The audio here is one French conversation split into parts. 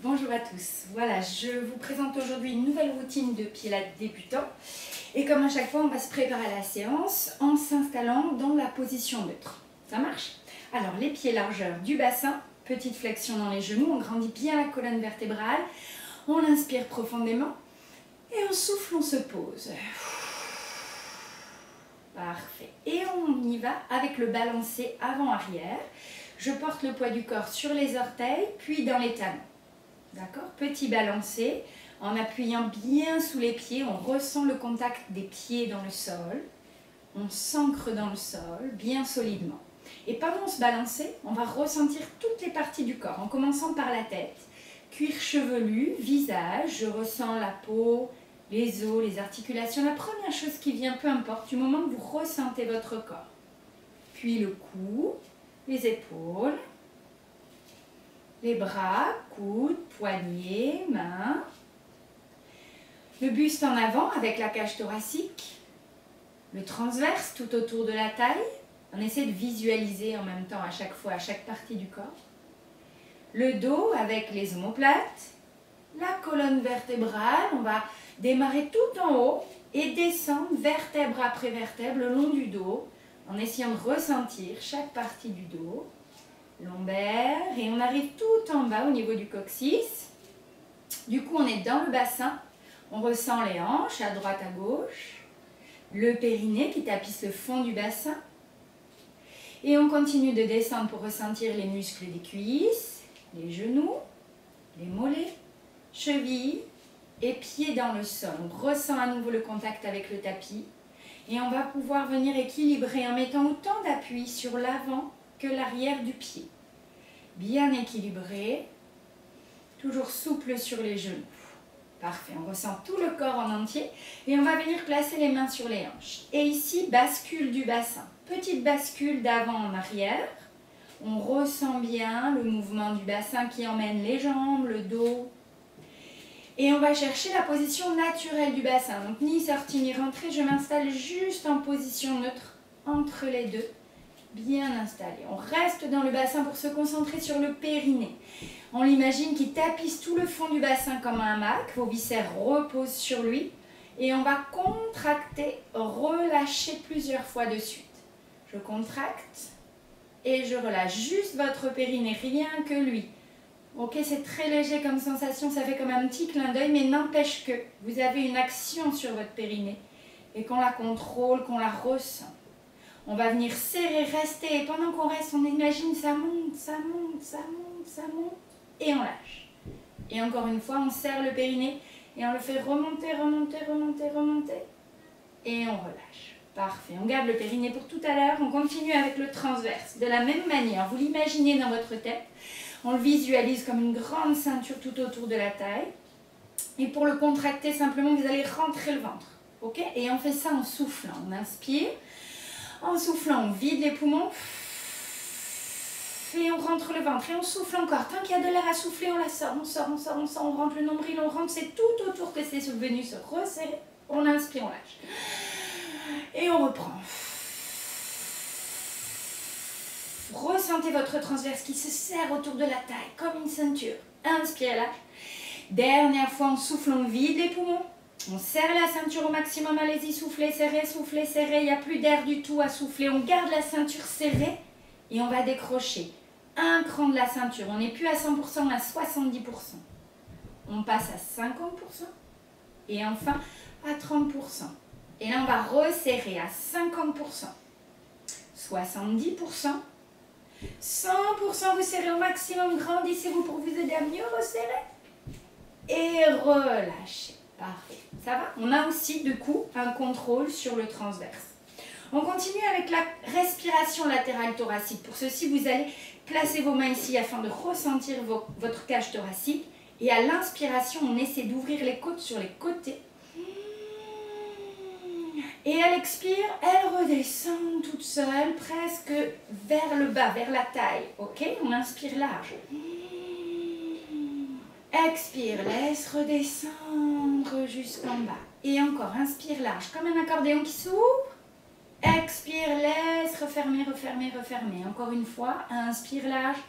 Bonjour à tous. Voilà, je vous présente aujourd'hui une nouvelle routine de pilates débutant. Et comme à chaque fois, on va se préparer à la séance en s'installant dans la position neutre. Ça marche? Alors, les pieds largeur du bassin, petite flexion dans les genoux, on grandit bien la colonne vertébrale, on inspire profondément et on souffle, on se pose. Parfait. Et on y va avec le balancé avant-arrière. Je porte le poids du corps sur les orteils, puis dans les talons. D'accord? Petit balancé, en appuyant bien sous les pieds, on ressent le contact des pieds dans le sol. On s'ancre dans le sol, bien solidement. Et pendant ce balancé, on va ressentir toutes les parties du corps, en commençant par la tête. Cuir chevelu, visage, je ressens la peau, les os, les articulations. La première chose qui vient, peu importe, du moment que vous ressentez votre corps. Puis le cou, les épaules, les bras, coudes, poignets, mains. Le buste en avant avec la cage thoracique. Le transverse tout autour de la taille. On essaie de visualiser en même temps à chaque fois, à chaque partie du corps. Le dos avec les omoplates. La colonne vertébrale. On va démarrer tout en haut et descendre vertèbre après vertèbre le long du dos en essayant de ressentir chaque partie du dos. Lombaire et on arrive tout en bas au niveau du coccyx. Du coup, on est dans le bassin. On ressent les hanches à droite, à gauche. Le périnée qui tapisse le fond du bassin. Et on continue de descendre pour ressentir les muscles des cuisses, les genoux, les mollets, chevilles et pieds dans le sol. On ressent à nouveau le contact avec le tapis. Et on va pouvoir venir équilibrer en mettant autant d'appui sur l'avant que l'arrière du pied. Bien équilibré, toujours souple sur les genoux. Parfait, on ressent tout le corps en entier et on va venir placer les mains sur les hanches. Et ici, bascule du bassin. Petite bascule d'avant en arrière. On ressent bien le mouvement du bassin qui emmène les jambes, le dos. Et on va chercher la position naturelle du bassin. Donc ni sortie ni rentrée, je m'installe juste en position neutre entre les deux. Bien installé. On reste dans le bassin pour se concentrer sur le périnée. On l'imagine qui tapisse tout le fond du bassin comme un hamac. Vos viscères reposent sur lui. Et on va contracter, relâcher plusieurs fois de suite. Je contracte et je relâche juste votre périnée, rien que lui. Ok, c'est très léger comme sensation, ça fait comme un petit clin d'œil, mais n'empêche que vous avez une action sur votre périnée et qu'on la contrôle, qu'on la ressent. On va venir serrer, rester, et pendant qu'on reste, on imagine ça monte, ça monte, ça monte, ça monte, et on lâche. Et encore une fois, on serre le périnée, et on le fait remonter, remonter, remonter, remonter, et on relâche. Parfait, on garde le périnée pour tout à l'heure, on continue avec le transverse. De la même manière, vous l'imaginez dans votre tête, on le visualise comme une grande ceinture tout autour de la taille, et pour le contracter, simplement, vous allez rentrer le ventre, ok? Et on fait ça en soufflant, on inspire. En soufflant, on vide les poumons et on rentre le ventre et on souffle encore. Tant qu'il y a de l'air à souffler, on la sort, on sort, on sort, on sort, on rentre le nombril, on rentre, c'est tout autour que c'est venu se resserrer. On inspire, on lâche. Et on reprend. Ressentez votre transverse qui se serre autour de la taille comme une ceinture. Inspire, lâche. Dernière fois, on souffle, on vide les poumons. On serre la ceinture au maximum, allez-y, soufflez, serrez, il n'y a plus d'air du tout à souffler. On garde la ceinture serrée et on va décrocher un cran de la ceinture. On n'est plus à 100%, à 70%. On passe à 50% et enfin à 30%. Et là, on va resserrer à 50%, 70%, 100%, vous serrez au maximum, grandissez-vous pour vous aider à mieux resserrer et relâchez. Parfait, ça va? On a aussi du coup un contrôle sur le transverse. On continue avec la respiration latérale thoracique. Pour ceci, vous allez placer vos mains ici afin de ressentir votre cage thoracique. Et à l'inspiration, on essaie d'ouvrir les côtes sur les côtés. Et à l'expire, elle redescend toute seule, presque vers le bas, vers la taille. Ok? On inspire large. Expire, laisse redescendre jusqu'en bas. Et encore, inspire large, comme un accordéon qui s'ouvre. Expire, laisse refermer, refermer, refermer. Encore une fois, inspire large.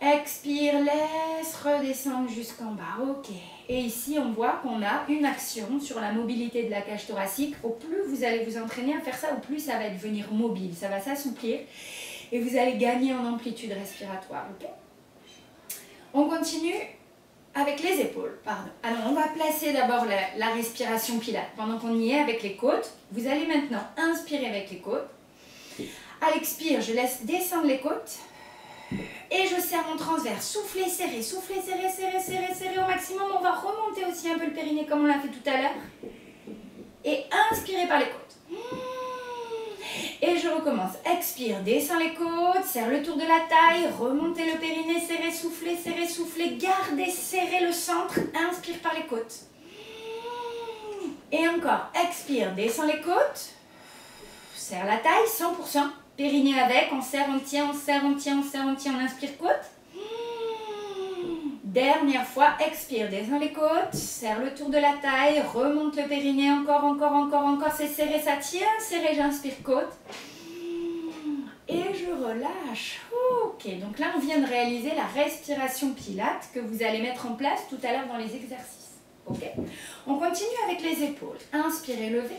Expire, laisse redescendre jusqu'en bas. Ok. Et ici, on voit qu'on a une action sur la mobilité de la cage thoracique. Au plus vous allez vous entraîner à faire ça, au plus ça va devenir mobile. Ça va s'assouplir et vous allez gagner en amplitude respiratoire. Ok. On continue avec les épaules. Pardon. Alors, on va placer d'abord la respiration pilate. Pendant qu'on y est avec les côtes, vous allez maintenant inspirer avec les côtes. À l'expire, je laisse descendre les côtes. Et je serre mon transverse. Soufflez, serrez, soufflez, serrez, serrez, serrez, serrez au maximum. On va remonter aussi un peu le périnée comme on l'a fait tout à l'heure. Et inspirez par les côtes. Et je recommence. Expire, descends les côtes, serre le tour de la taille, remontez le périnée, serrez, soufflez, gardez, serrez le centre, inspire par les côtes. Et encore, expire, descends les côtes, serre la taille, 100%. Périnée avec, on serre, on tient, on serre, on tient, on serre, on tient, on inspire côte. Dernière fois, expire, descends les côtes, serre le tour de la taille, remonte le périnée, encore, c'est serré, ça tient, serré, j'inspire côte. Et je relâche. Ok, donc là on vient de réaliser la respiration pilate que vous allez mettre en place tout à l'heure dans les exercices. Ok, on continue avec les épaules. Inspirez, levez.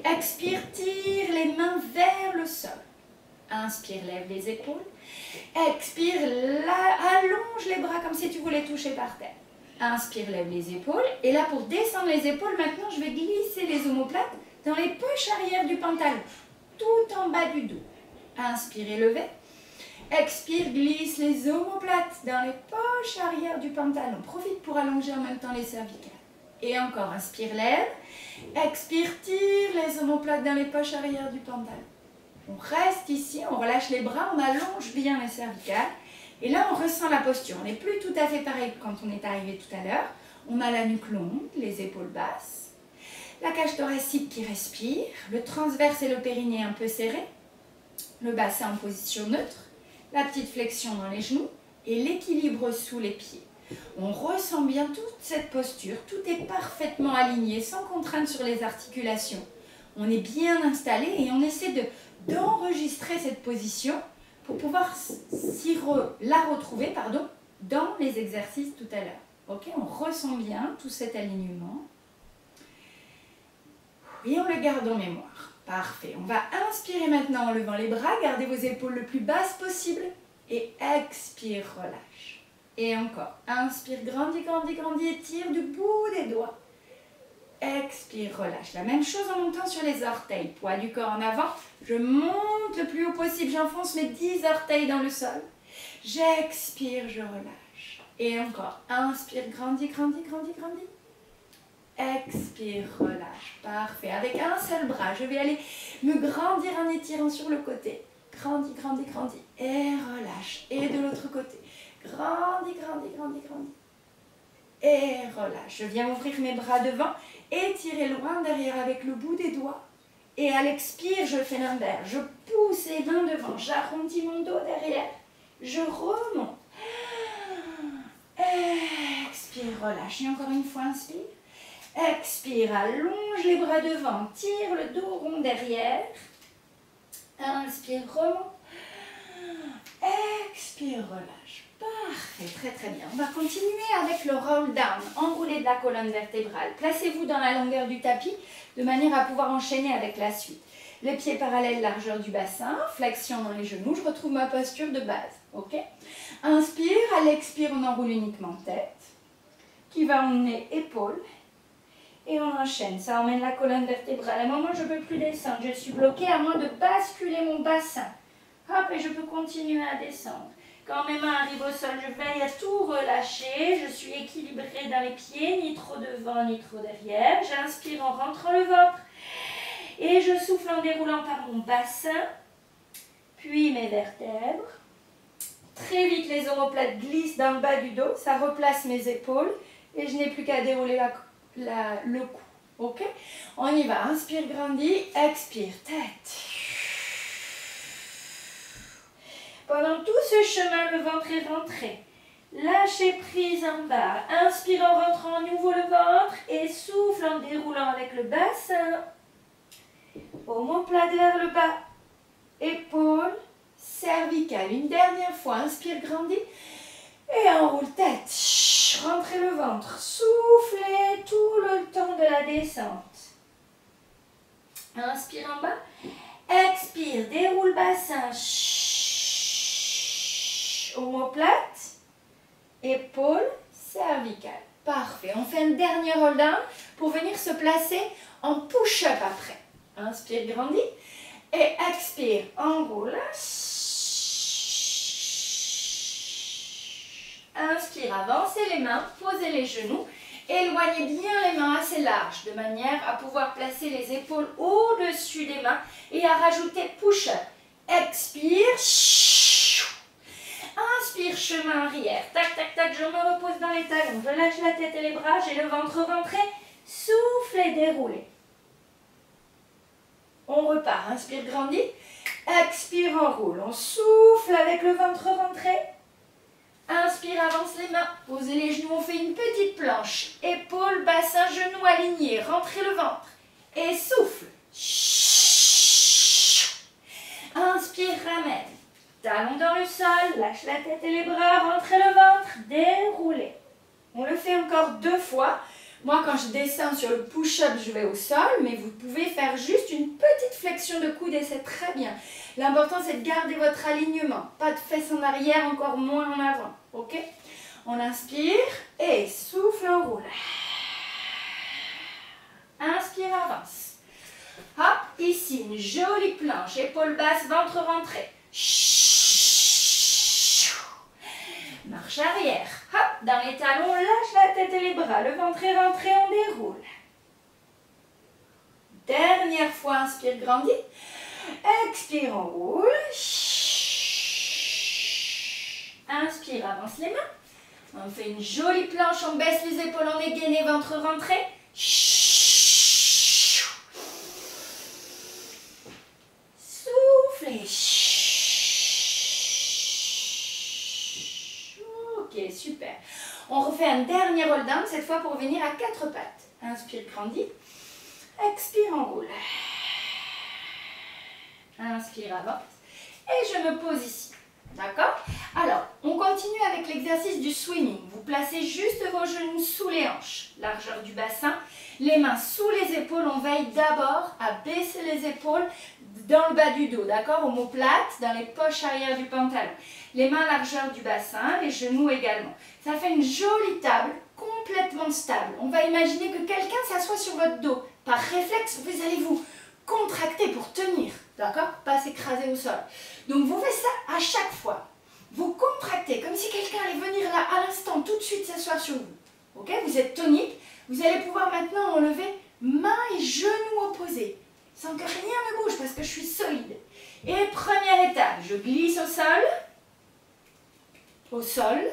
Expire, tire les mains vers le sol. Inspire, lève les épaules. Expire, allonge les bras comme si tu voulais toucher par terre. Inspire, lève les épaules. Et là, pour descendre les épaules, maintenant, je vais glisser les omoplates dans les poches arrière du pantalon, tout en bas du dos. Inspire, levez. Expire, glisse les omoplates dans les poches arrière du pantalon. Profite pour allonger en même temps les cervicales. Et encore, inspire, lève. Expire, tire les omoplates dans les poches arrière du pantalon. On reste ici, on relâche les bras, on allonge bien les cervicales. Et là, on ressent la posture. On n'est plus tout à fait pareil que quand on est arrivé tout à l'heure. On a la nuque longue, les épaules basses, la cage thoracique qui respire, le transverse et le périnée un peu serrés, le bassin en position neutre, la petite flexion dans les genoux et l'équilibre sous les pieds. On ressent bien toute cette posture, tout est parfaitement aligné, sans contrainte sur les articulations. On est bien installé et on essaie d'enregistrer cette position pour pouvoir la retrouver dans les exercices tout à l'heure. Ok, on ressent bien tout cet alignement et on le garde en mémoire. Parfait. On va inspirer maintenant en levant les bras, gardez vos épaules le plus basses possible et expire, relâche. Et encore, inspire, grandis, grandis, grandis, étire du bout des doigts. Expire, relâche. La même chose en montant sur les orteils. Poids du corps en avant. Je monte le plus haut possible. J'enfonce mes 10 orteils dans le sol. J'expire, je relâche. Et encore. Inspire, grandis, grandis, grandis, grandis. Expire, relâche. Parfait. Avec un seul bras, je vais aller me grandir en étirant sur le côté. Grandis, grandis, grandis. Et relâche. Et de l'autre côté. Grandis, grandis, grandis, grandis. Et relâche. Je viens ouvrir mes bras devant. Étirez loin derrière avec le bout des doigts. Et à l'expire, je fais l'inverse. Je pousse les mains devant. J'arrondis mon dos derrière. Je remonte. Expire, relâche. Et encore une fois, inspire. Expire, allonge les bras devant. Tire le dos rond derrière. Inspire, remonte. Expire, relâche. Parfait, très très bien. On va continuer avec le roll down, enroulé de la colonne vertébrale. Placez-vous dans la longueur du tapis de manière à pouvoir enchaîner avec la suite. Les pieds parallèles, largeur du bassin, flexion dans les genoux. Je retrouve ma posture de base. Ok. Inspire, à l'expire, on enroule uniquement tête, qui va emmener épaules. Et on enchaîne. Ça emmène la colonne vertébrale. À un moment, je ne peux plus descendre. Je suis bloquée à moins de basculer mon bassin. Hop, et je peux continuer à descendre. Quand mes mains arrivent au sol, je veille à tout relâcher. Je suis équilibrée dans les pieds, ni trop devant, ni trop derrière. J'inspire en rentrant le ventre. Et je souffle en déroulant par mon bassin, puis mes vertèbres. Très vite, les omoplates glissent dans le bas du dos. Ça replace mes épaules. Et je n'ai plus qu'à dérouler le cou. Ok? On y va. Inspire, grandis. Expire, tête. Pendant tout ce chemin, le ventre est rentré. Lâchez prise en bas. Inspire en rentrant à nouveau le ventre et souffle en déroulant avec le bassin. Omoplate vers le bas. Épaules, cervicales. Une dernière fois. Inspire, grandis. Et enroule tête. Rentrez le ventre. Soufflez tout le temps de la descente. Inspire en bas. Expire. Déroule bassin. Omoplate. Épaules cervicales. Parfait. On fait un dernier hold down pour venir se placer en push-up après. Inspire, grandis. Et expire, enroule. Inspire, avancez les mains, posez les genoux. Éloignez bien les mains assez larges de manière à pouvoir placer les épaules au-dessus des mains et à rajouter push-up. Expire. Inspire, chemin arrière. Tac, tac, tac, je me repose dans les talons. Je lâche la tête et les bras, j'ai le ventre rentré. Souffle et déroulez. On repart. Inspire, grandis. Expire, enroule. On souffle avec le ventre rentré. Inspire, avance les mains. Posez les genoux, on fait une petite planche. Épaules, bassin, genoux alignés. Rentrez le ventre. Et souffle. Inspire, ramène. Talons dans le sol. Lâche la tête et les bras. Rentrez le ventre. Déroulez. On le fait encore 2 fois. Moi, quand je descends sur le push-up, je vais au sol, mais vous pouvez faire juste une petite flexion de coude et c'est très bien. L'important, c'est de garder votre alignement. Pas de fesses en arrière, encore moins en avant. Ok? On inspire et souffle, on roule. Inspire, avance. Hop, ici, une jolie planche. Épaules basses, ventre rentré. Marche arrière. Hop, dans les talons, lâche la tête et les bras. Le ventre est rentré, on déroule. Dernière fois, inspire, grandis. Expire, on roule. Inspire, avance les mains. On fait une jolie planche, on baisse les épaules, on est gainé, ventre rentré. Soufflez. Ok, super. On refait un dernier roll down, cette fois pour venir à 4 pattes. Inspire, grandis. Expire, enroule. Inspire, avance. Et je me pose ici. D'accord? Alors, on continue avec l'exercice du swimming. Vous placez juste vos genoux sous les hanches, largeur du bassin, les mains sous les épaules. On veille d'abord à baisser les épaules dans le bas du dos, d'accord? Omoplate, dans les poches arrière du pantalon. Les mains largeur du bassin, les genoux également. Ça fait une jolie table, complètement stable. On va imaginer que quelqu'un s'assoit sur votre dos. Par réflexe, vous allez vous contracter pour tenir, d'accord? Pas s'écraser au sol. Donc vous faites ça à chaque fois. Vous contractez comme si quelqu'un allait venir là à l'instant, tout de suite s'asseoir sur vous. Ok? Vous êtes tonique. Vous allez pouvoir maintenant enlever mains et genoux opposés, sans que rien ne bouge parce que je suis solide. Et première étape, je glisse au sol. Au sol.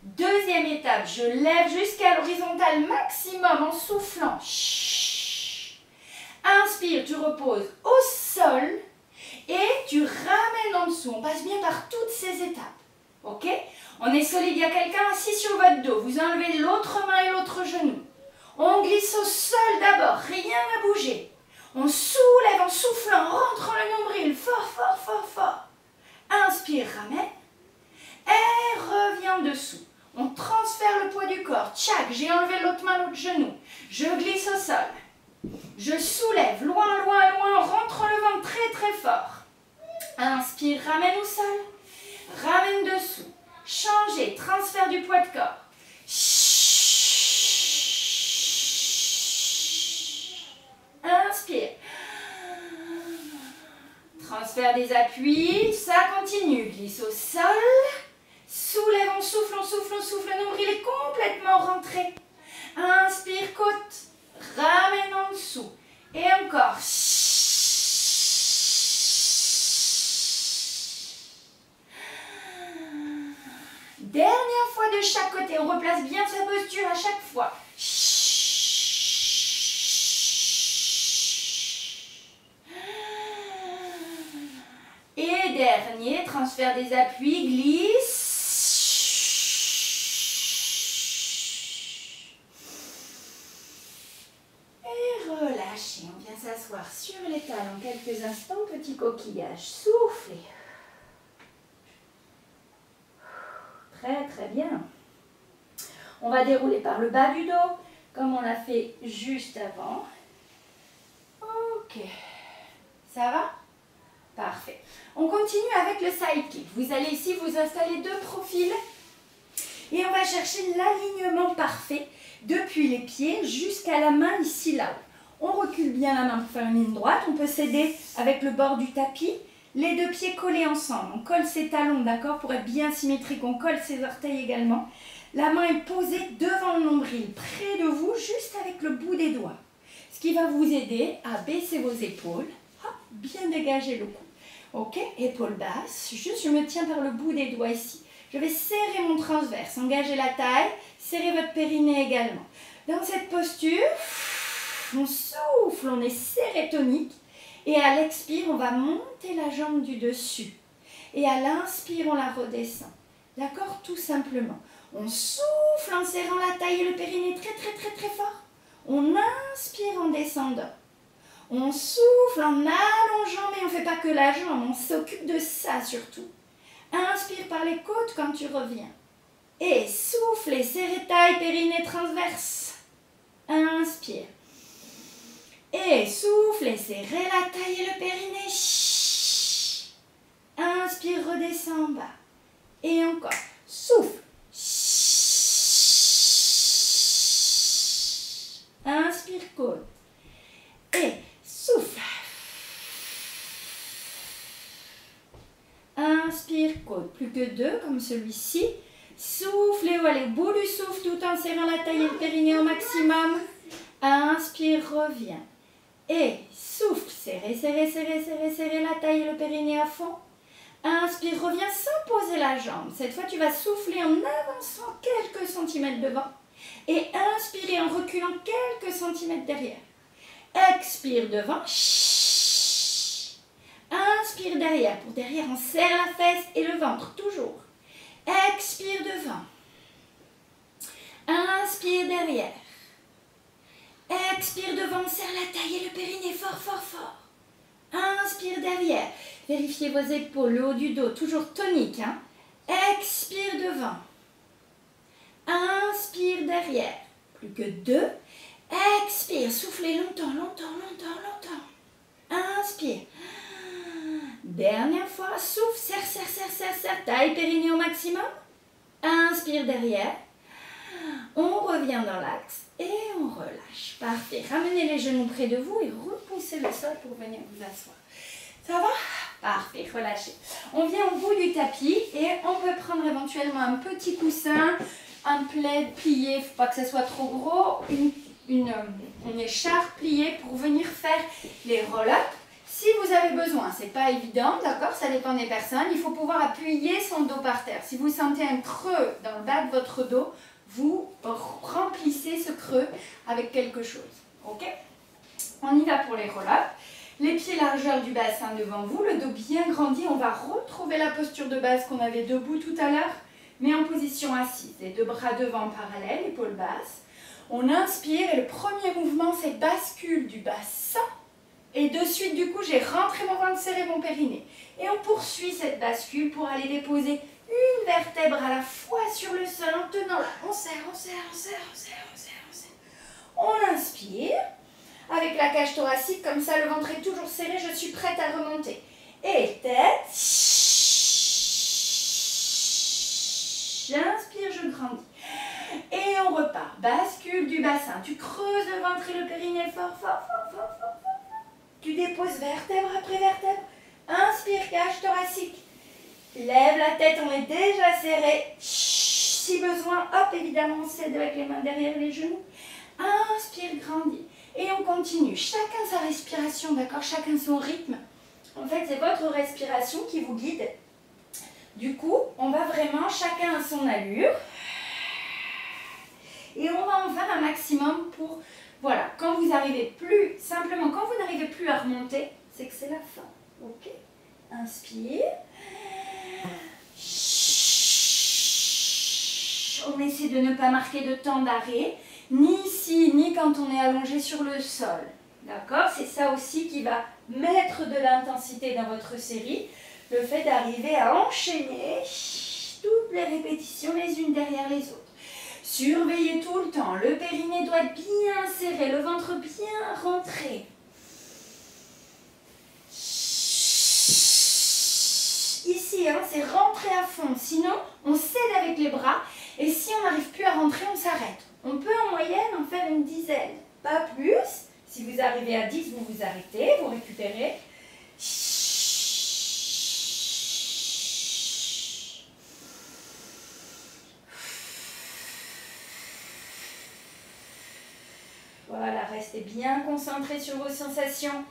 Deuxième étape, je lève jusqu'à l'horizontale maximum en soufflant. Inspire, tu reposes au sol et tu ramènes en dessous. On passe bien par toutes ces étapes. Ok? On est solide, il y a quelqu'un assis sur votre dos. Vous enlevez l'autre main et l'autre genou. On glisse au sol d'abord, rien à bouger. On soulève en soufflant, rentre le nombril, fort, fort, fort, fort. Inspire, ramène. Et reviens dessous. On transfère le poids du corps. Tchac, j'ai enlevé l'autre main, l'autre genou. Je glisse au sol. Je soulève, loin, loin, loin, rentre le ventre très, très fort. Inspire, ramène au sol. Ramène dessous. Changez, transfert du poids de corps. Inspire. Transfert des appuis, ça continue. Glisse au sol. Soulève, on souffle, on souffle, on souffle. Le nombril est complètement rentré. Inspire, côte. Ramène en dessous. Et encore. Dernière fois de chaque côté. On replace bien sa posture à chaque fois. Et dernier, transfert des appuis, glisse. Et relâchez. On vient s'asseoir sur les talons quelques instants. Petit coquillage. Soufflez. Très très bien. On va dérouler par le bas du dos, comme on l'a fait juste avant. Ok. Ça va? Parfait. On continue avec le side kick. Vous allez ici vous installer deux profils et on va chercher l'alignement parfait depuis les pieds jusqu'à la main ici là-haut. On recule bien la main pour faire une ligne droite. On peut s'aider avec le bord du tapis. Les deux pieds collés ensemble. On colle ses talons, d'accord, pour être bien symétrique. On colle ses orteils également. La main est posée devant le nombril, près de vous, juste avec le bout des doigts. Ce qui va vous aider à baisser vos épaules, bien dégager le cou. Ok, épaules basses. Juste, je me tiens par le bout des doigts ici. Je vais serrer mon transverse, engager la taille, serrer votre périnée également. Dans cette posture, on souffle, on est serré tonique. Et à l'expire, on va monter la jambe du dessus. Et à l'inspire, on la redescend. D'accord? Tout simplement. On souffle en serrant la taille et le périnée très très très très fort. On inspire en descendant. On souffle en allongeant, mais on ne fait pas que la jambe, on s'occupe de ça surtout. Inspire par les côtes quand tu reviens. Et souffle et serrez taille, périnée transverse. Inspire. Et souffle et serrez la taille et le périnée. Inspire, redescends en bas. Et encore. Souffle. Inspire, côte. Et souffle. Inspire, côte. Plus que deux, comme celui-ci. Soufflez ou allez au bout du souffle tout en serrant la taille et le périnée au maximum. Inspire, reviens. Et souffle, serrez, serrez, serrez, serrez, serrez la taille et le périnée à fond. Inspire, reviens sans poser la jambe. Cette fois, tu vas souffler en avançant quelques centimètres devant. Et inspirer en reculant quelques centimètres derrière. Expire devant. Inspire derrière. Pour derrière, on serre la fesse et le ventre, toujours. Expire devant. Inspire derrière. Expire devant, on serre la taille et le périnée fort, fort, fort. Inspire derrière. Vérifiez vos épaules, le haut du dos, toujours tonique. Hein. Expire devant. Inspire derrière. Plus que deux. Expire, soufflez longtemps, longtemps, longtemps, longtemps. Inspire. Dernière fois, souffle, serre, serre, serre, serre, serre. Taille, périnée au maximum. Inspire derrière. On revient dans l'axe et on relâche. Parfait. Ramenez les genoux près de vous et repoussez le sol pour venir vous asseoir. Ça va? Parfait. Relâchez. On vient au bout du tapis et on peut prendre éventuellement un petit coussin, un plaid plié. Il ne faut pas que ça soit trop gros. Une écharpe pliée pour venir faire les roll-ups. Si vous avez besoin, ce n'est pas évident, d'accord, ça dépend des personnes. Il faut pouvoir appuyer son dos par terre. Si vous sentez un creux dans le bas de votre dos, vous remplissez ce creux avec quelque chose. Ok? On y va pour les roll-ups. Les pieds largeur du bassin devant vous, le dos bien grandi. On va retrouver la posture de base qu'on avait debout tout à l'heure, mais en position assise. Les deux bras devant parallèles, épaules basses. On inspire et le premier mouvement, c'est bascule du bassin. Et de suite, du coup, j'ai rentré mon ventre, serré mon périnée. Et on poursuit cette bascule pour aller déposer une vertèbre à la fois sur le sol en tenant là. On serre, on serre, on serre, on serre, on serre, on serre. On inspire avec la cage thoracique, comme ça le ventre est toujours serré, je suis prête à remonter. Et tête. J'inspire, je grandis. Et on repart. Bascule du bassin. Tu creuses le ventre et le périnée fort, fort, fort, fort, fort, fort. Tu déposes vertèbre après vertèbre. Inspire, cage thoracique. Lève la tête, on est déjà serré. Si besoin, hop, évidemment, on s'aide avec les mains derrière les genoux. Inspire, grandis. Et on continue. Chacun sa respiration, d'accord? Chacun son rythme. En fait, c'est votre respiration qui vous guide. Du coup, on va vraiment chacun à son allure. Et on va en faire un maximum pour... Voilà, quand vous n'arrivez plus, simplement, quand vous n'arrivez plus à remonter, c'est que c'est la fin. Ok? Inspire. On essaie de ne pas marquer de temps d'arrêt, ni ici, ni quand on est allongé sur le sol. D'accord? C'est ça aussi qui va mettre de l'intensité dans votre série. Le fait d'arriver à enchaîner toutes les répétitions les unes derrière les autres. Surveillez tout le temps. Le périnée doit être bien serré, le ventre bien rentré. Ici, hein, c'est rentrer à fond. Sinon, on cède avec les bras. Et si on n'arrive plus à rentrer, on s'arrête. On peut en moyenne en faire une dizaine, pas plus. Si vous arrivez à 10, vous vous arrêtez, vous récupérez. Voilà, restez bien concentrés sur vos sensations.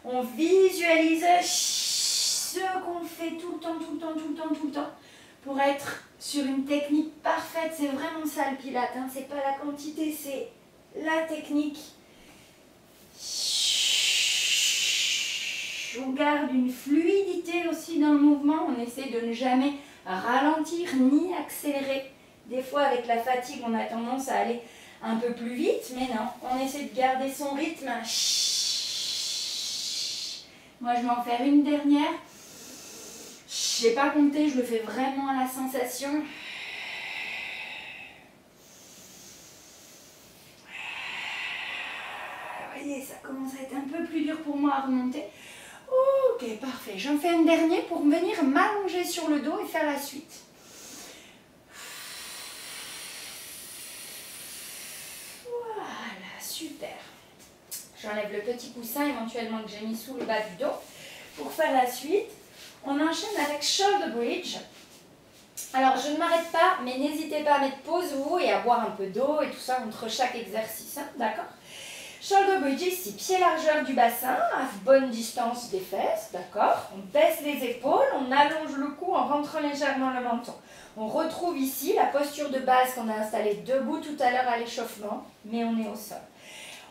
On visualise ce qu'on fait tout le temps, tout le temps, tout le temps, tout le temps, pour être sur une technique parfaite. C'est vraiment ça le pilate, hein. C'est pas la quantité, c'est la technique. On garde une fluidité aussi dans le mouvement. On essaie de ne jamais ralentir ni accélérer. Des fois, avec la fatigue, on a tendance à aller un peu plus vite, mais non, on essaie de garder son rythme. Moi, je vais en faire une dernière. Je n'ai pas compté, je le fais vraiment à la sensation. Vous voyez, ça commence à être un peu plus dur pour moi à remonter. Ok, parfait. J'en fais une dernière pour venir m'allonger sur le dos et faire la suite. Voilà, super. J'enlève le petit coussin éventuellement que j'ai mis sous le bas du dos. Pour faire la suite, on enchaîne avec shoulder bridge. Alors, je ne m'arrête pas, mais n'hésitez pas à mettre pause vous et à boire un peu d'eau et tout ça entre chaque exercice, hein, d'accord? Shoulder bridge ici, pied largeur du bassin, à bonne distance des fesses, d'accord? On baisse les épaules, on allonge le cou en rentrant légèrement le menton. On retrouve ici la posture de base qu'on a installée debout tout à l'heure à l'échauffement, mais on est au sol.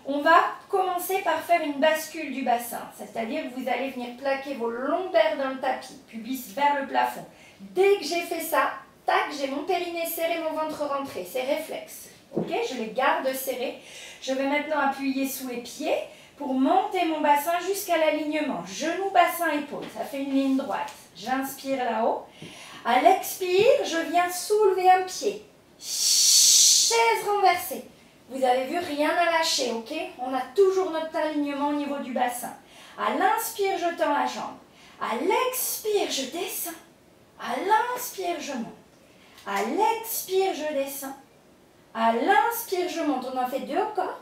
On va commencer par faire une bascule du bassin, c'est-à-dire que vous allez venir plaquer vos lombaires dans le tapis, pubis vers le plafond. Dès que j'ai fait ça, tac, j'ai mon périnée serré, mon ventre rentré, c'est réflexe. Ok, je les garde serrés. Je vais maintenant appuyer sous les pieds pour monter mon bassin jusqu'à l'alignement. Genou, bassin, épaule, ça fait une ligne droite. J'inspire là-haut. À l'expire, je viens soulever un pied. Chaise renversée. Vous avez vu, rien à lâcher, ok? On a toujours notre alignement au niveau du bassin. À l'inspire, je tends la jambe. À l'expire, je descends. À l'inspire, je monte. À l'expire, je descends. À l'inspire, je monte. On en fait deux encore.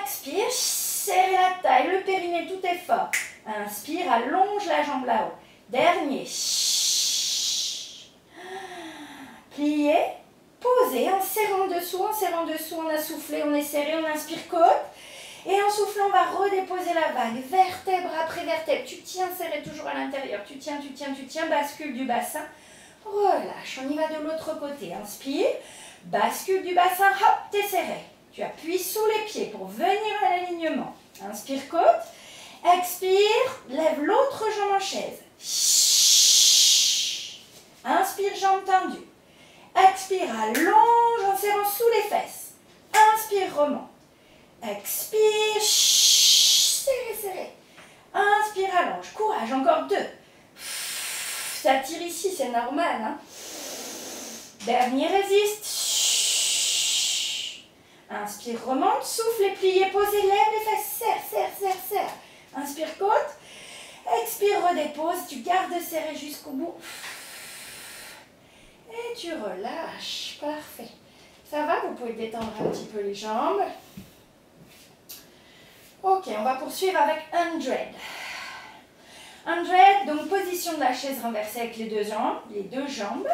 Expire, serrez la taille, le périnée, tout est fort. Inspire, allonge la jambe là-haut. Dernier. Pliez. Posez en serrant dessous, on a soufflé, on est serré, on inspire côte. Et en soufflant, on va redéposer la vague, vertèbre après vertèbre. Tu tiens serré toujours à l'intérieur, tu tiens, bascule du bassin. Relâche, on y va de l'autre côté. Inspire, bascule du bassin, hop, t'es serré. Tu appuies sous les pieds pour venir à l'alignement. Inspire côte, expire, lève l'autre jambe en chaise. Inspire, jambe tendue. Expire, allonge en serrant sous les fesses. Inspire, remonte. Expire, serré, serré. Inspire, allonge. Courage, encore deux. Ça tire ici, c'est normal. Hein? Dernier, résiste. Inspire, remonte. Souffle et pliez, posez, lève les fesses. Serre, serre, serre, serre. Inspire, côte. Expire, redépose. Tu gardes serré jusqu'au bout. Et tu relâches. Parfait. Ça va, vous pouvez détendre un petit peu les jambes. Ok, on va poursuivre avec 100. 100, donc position de la chaise renversée avec les deux jambes.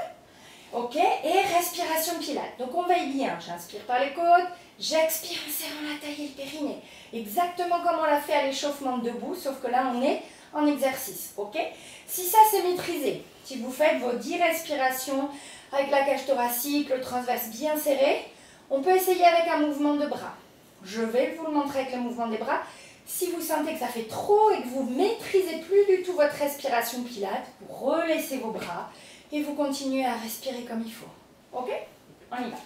Ok, et respiration pilate. Donc on veille bien. J'inspire par les côtes, j'expire en serrant la taille et le périnée. Exactement comme on l'a fait à l'échauffement debout, sauf que là on est en exercice. Ok, si ça c'est maîtrisé, si vous faites vos 10 respirations avec la cage thoracique, le transverse bien serré, on peut essayer avec un mouvement de bras. Je vais vous le montrer avec le mouvement des bras. Si vous sentez que ça fait trop et que vous ne maîtrisez plus du tout votre respiration pilate, vous relaissez vos bras et vous continuez à respirer comme il faut. Ok? On y va.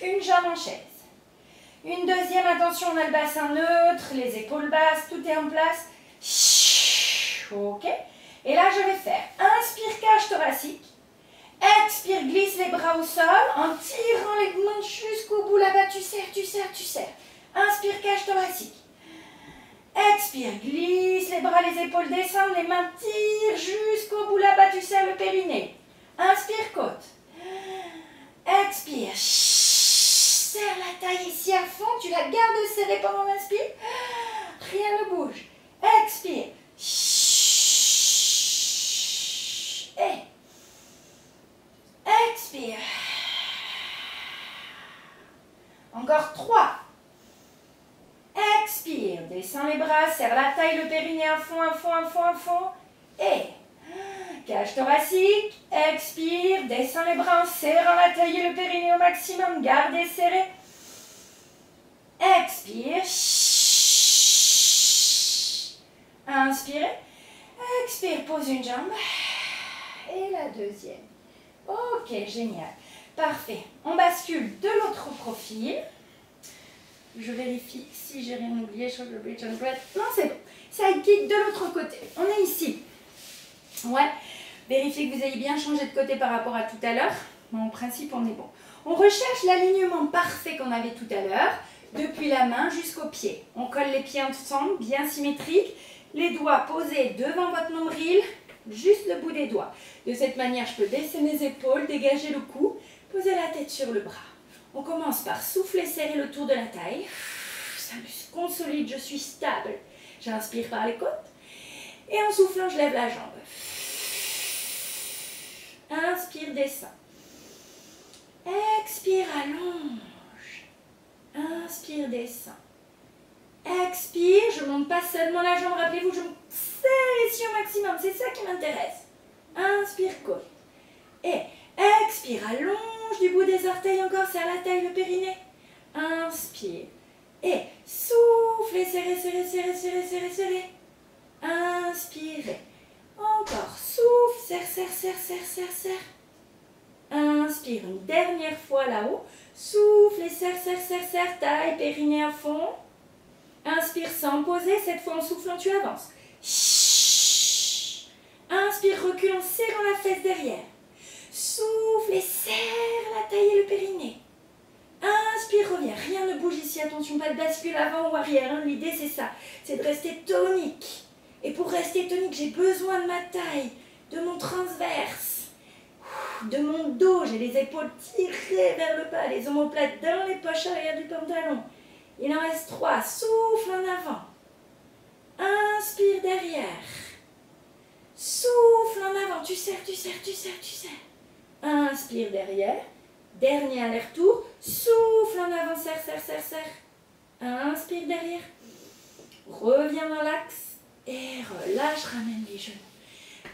Une jambe en chaise. Une deuxième, attention, on a le bassin neutre, les épaules basses, tout est en place. Ok? Et là, je vais faire inspire, cage thoracique. Expire, glisse les bras au sol, en tirant les mains jusqu'au bout là-bas, tu serres, tu serres, tu serres. Inspire, cage thoracique. Expire, glisse les bras, les épaules descendent, les mains tirent jusqu'au bout là-bas, tu serres le périnée. Inspire, côte. Expire, serre la taille ici à fond, tu la gardes serrée pendant l'inspire. Rien ne bouge. Expire. Et expire. Encore 3. Expire. Descends les bras, serre la taille, le périnée à fond, à fond, à fond, à fond. Et cage thoracique. Expire. Descends les bras en serrant la taille et le périnée au maximum. Gardez serré. Expire. Inspirez. Expire, pose une jambe. Et la deuxième. Ok, génial. Parfait. On bascule de l'autre profil. Je vérifie si j'ai rien oublié. Non, c'est bon. Sidekick de l'autre côté. On est ici. Ouais. Vérifiez que vous ayez bien changé de côté par rapport à tout à l'heure. Bon, en principe, on est bon. On recherche l'alignement parfait qu'on avait tout à l'heure. Depuis la main jusqu'au pied. On colle les pieds ensemble, bien symétriques. Les doigts posés devant votre nombril, juste le bout des doigts. De cette manière, je peux baisser mes épaules, dégager le cou, poser la tête sur le bras. On commence par souffler, serrer le tour de la taille. Ça me consolide, je suis stable. J'inspire par les côtes. Et en soufflant, je lève la jambe. Inspire, descend. Expire, allonge. Inspire, descend. Expire, je monte pas seulement la jambe, rappelez-vous, je me serre ici au maximum, c'est ça qui m'intéresse. Inspire, côte. Et expire, allonge du bout des orteils encore, serre la taille, le périnée. Inspire. Et souffle, et serrez, serrez, serrez, serrez, serrez, serrez. Inspirez. Encore, souffle, serre, serre, serre, serre, serre, serre. Inspire, une dernière fois là-haut. Souffle et serre, serre, serre, serre, taille, périnée à fond. Inspire sans poser, cette fois en soufflant, tu avances. Inspire, recule en serrant la fesse derrière. Souffle et serre la taille et le périnée. Inspire, reviens, rien ne bouge ici, attention, pas de bascule avant ou arrière, hein. L'idée c'est ça, c'est de rester tonique. Et pour rester tonique, j'ai besoin de ma taille, de mon transverse, de mon dos, j'ai les épaules tirées vers le bas, les omoplates dans les poches arrière du pantalon. Il en reste 3. Souffle en avant. Inspire derrière. Souffle en avant. Tu serres, tu serres, tu serres, tu serres. Inspire derrière. Dernier aller-retour. Souffle en avant. Serre, serre, serre, serre. Inspire derrière. Reviens dans l'axe. Et relâche, ramène les genoux.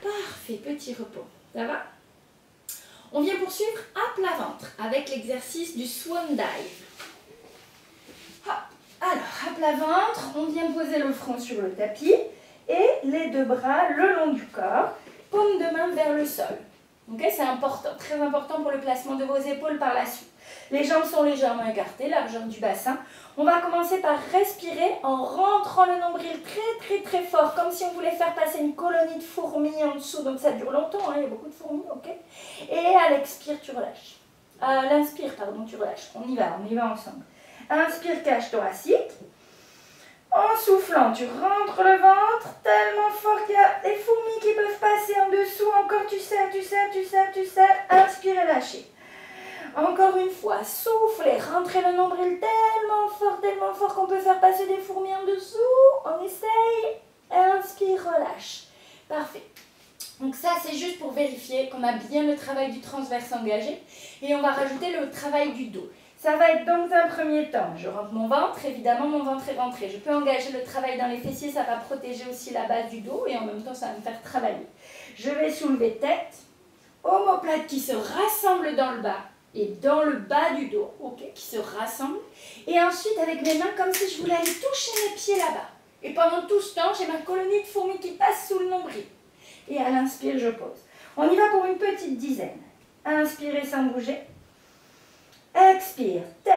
Parfait, petit repos. Ça va? On vient poursuivre à plat ventre avec l'exercice du Swan Dive. Alors, à plat ventre, on vient poser le front sur le tapis et les deux bras le long du corps, paume de main vers le sol. Okay, c'est important, très important pour le placement de vos épaules par la suite. Les jambes sont légèrement écartées, largeur du bassin. On va commencer par respirer en rentrant le nombril très très très fort, comme si on voulait faire passer une colonie de fourmis en dessous. Donc ça dure longtemps, hein, il y a beaucoup de fourmis, ok. Et à l'expire, tu relâches. À l'inspire, pardon, tu relâches. On y va ensemble. Inspire, cage thoracique. En soufflant, tu rentres le ventre tellement fort qu'il y a des fourmis qui peuvent passer en dessous. Encore, tu serres, tu serres, tu serres, tu serres. Inspire et lâchez. Encore une fois, soufflez, rentrez le nombril tellement fort qu'on peut faire passer des fourmis en dessous. On essaye. Inspire, relâche. Parfait. Donc ça, c'est juste pour vérifier qu'on a bien le travail du transverse engagé. Et on va rajouter le travail du dos. Ça va être dans un premier temps, je rentre mon ventre, évidemment mon ventre est rentré. Je peux engager le travail dans les fessiers, ça va protéger aussi la base du dos et en même temps ça va me faire travailler. Je vais soulever tête, omoplate qui se rassemble dans le bas et dans le bas du dos, ok, qui se rassemble. Et ensuite avec mes mains comme si je voulais aller toucher mes pieds là-bas. Et pendant tout ce temps, j'ai ma colonie de fourmis qui passe sous le nombril. Et à l'inspire, je pose. On y va pour une petite dizaine. Inspirez sans bouger. Expire, tête,